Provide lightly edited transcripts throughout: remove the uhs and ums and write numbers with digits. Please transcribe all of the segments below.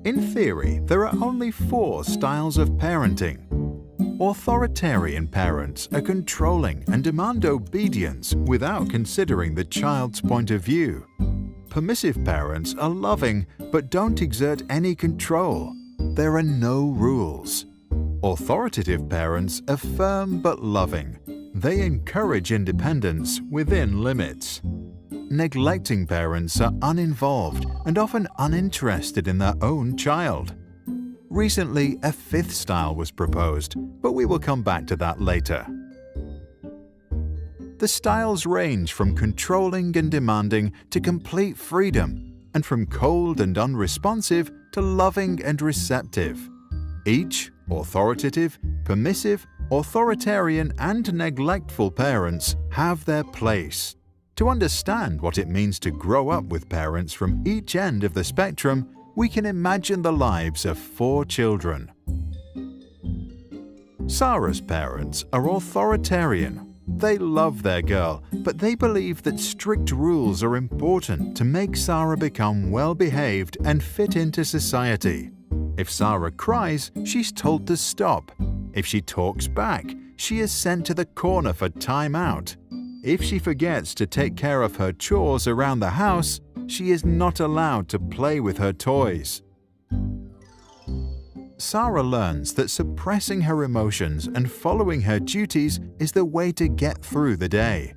In theory, there are only 4 styles of parenting. Authoritarian parents are controlling and demand obedience without considering the child's point of view. Permissive parents are loving but don't exert any control. There are no rules. Authoritative parents are firm but loving. They encourage independence within limits. Neglecting parents are uninvolved and often uninterested in their own child. Recently, a 5th style was proposed, but we will come back to that later. The styles range from controlling and demanding to complete freedom, and from cold and unresponsive to loving and receptive. Each authoritative, permissive, authoritarian, and neglectful parents have their place. To understand what it means to grow up with parents from each end of the spectrum, we can imagine the lives of 4 children. Sarah's parents are authoritarian. They love their girl, but they believe that strict rules are important to make Sarah become well-behaved and fit into society. If Sarah cries, she's told to stop. If she talks back, she is sent to the corner for time out. If she forgets to take care of her chores around the house, she is not allowed to play with her toys. Sarah learns that suppressing her emotions and following her duties is the way to get through the day.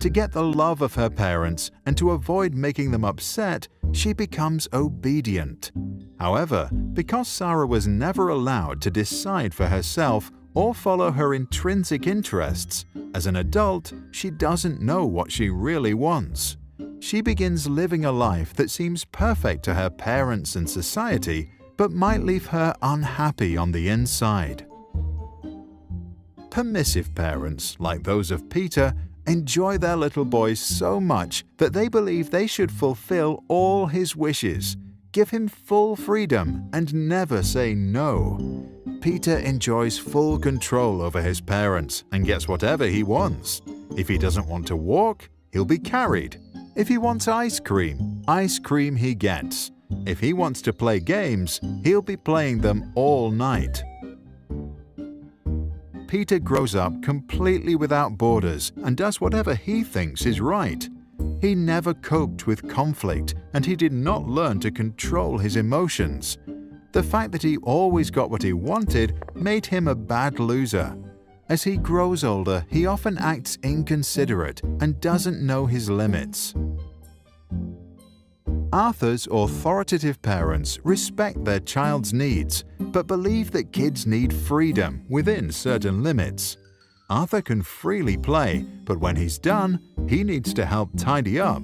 To get the love of her parents and to avoid making them upset, she becomes obedient. However, because Sarah was never allowed to decide for herself or follow her intrinsic interests, as an adult, she doesn't know what she really wants. She begins living a life that seems perfect to her parents and society, but might leave her unhappy on the inside. Permissive parents, like those of Peter, enjoy their little boys so much that they believe they should fulfill all his wishes, give him full freedom, and never say no. Peter enjoys full control over his parents and gets whatever he wants. If he doesn't want to walk, he'll be carried. If he wants ice cream he gets. If he wants to play games, he'll be playing them all night. Peter grows up completely without borders and does whatever he thinks is right. He never coped with conflict, and he did not learn to control his emotions. The fact that he always got what he wanted made him a bad loser. As he grows older, he often acts inconsiderate and doesn't know his limits. Arthur's authoritative parents respect their child's needs, but believe that kids need freedom within certain limits. Arthur can freely play, but when he's done, he needs to help tidy up.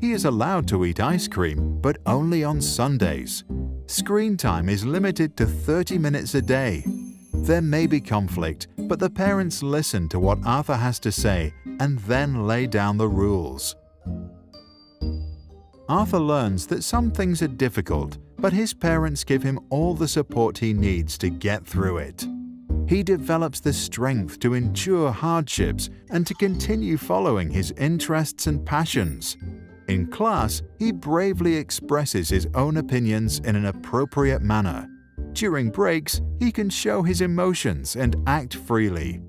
He is allowed to eat ice cream, but only on Sundays. Screen time is limited to 30 minutes a day. There may be conflict, but the parents listen to what Arthur has to say and then lay down the rules. Arthur learns that some things are difficult, but his parents give him all the support he needs to get through it. He develops the strength to endure hardships and to continue following his interests and passions. In class, he bravely expresses his own opinions in an appropriate manner. During breaks, he can show his emotions and act freely.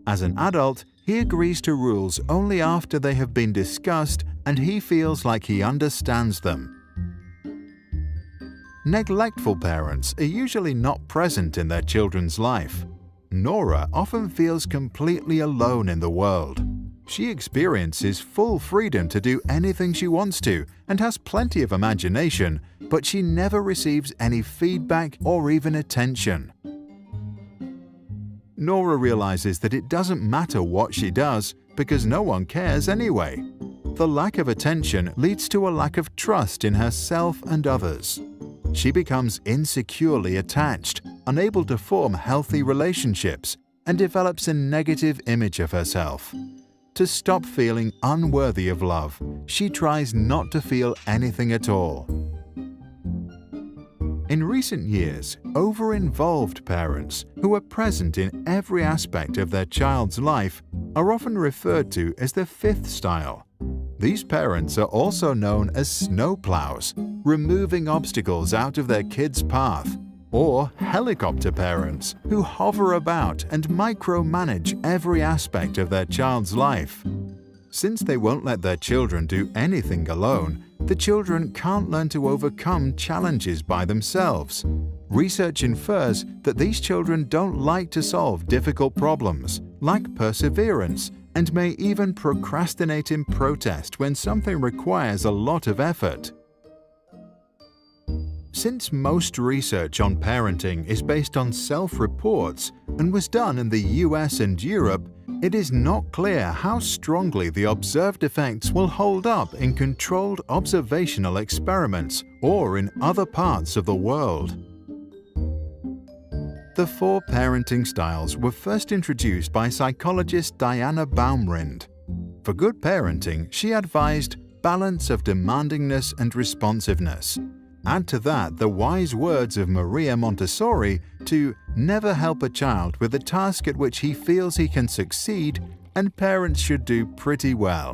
As an adult, he agrees to rules only after they have been discussed and he feels like he understands them. Neglectful parents are usually not present in their children's life. Nora often feels completely alone in the world. She experiences full freedom to do anything she wants to and has plenty of imagination, but she never receives any feedback or even attention. Nora realizes that it doesn't matter what she does because no one cares anyway. The lack of attention leads to a lack of trust in herself and others. She becomes insecurely attached, unable to form healthy relationships, and develops a negative image of herself. To stop feeling unworthy of love, she tries not to feel anything at all. In recent years, over-involved parents who are present in every aspect of their child's life are often referred to as the 5th style. These parents are also known as snowplows, removing obstacles out of their kids' path, or helicopter parents who hover about and micromanage every aspect of their child's life. Since they won't let their children do anything alone, the children can't learn to overcome challenges by themselves. Research infers that these children don't like to solve difficult problems, lack perseverance, and may even procrastinate in protest when something requires a lot of effort. Since most research on parenting is based on self-reports and was done in the US and Europe, it is not clear how strongly the observed effects will hold up in controlled observational experiments or in other parts of the world. The 4 parenting styles were first introduced by psychologist Diana Baumrind. For good parenting, she advised balance of demandingness and responsiveness. Add to that the wise words of Maria Montessori to never help a child with a task at which he feels he can succeed, and parents should do pretty well.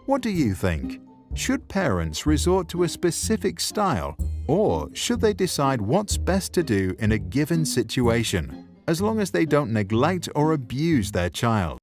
What do you think? Should parents resort to a specific style, or should they decide what's best to do in a given situation, as long as they don't neglect or abuse their child?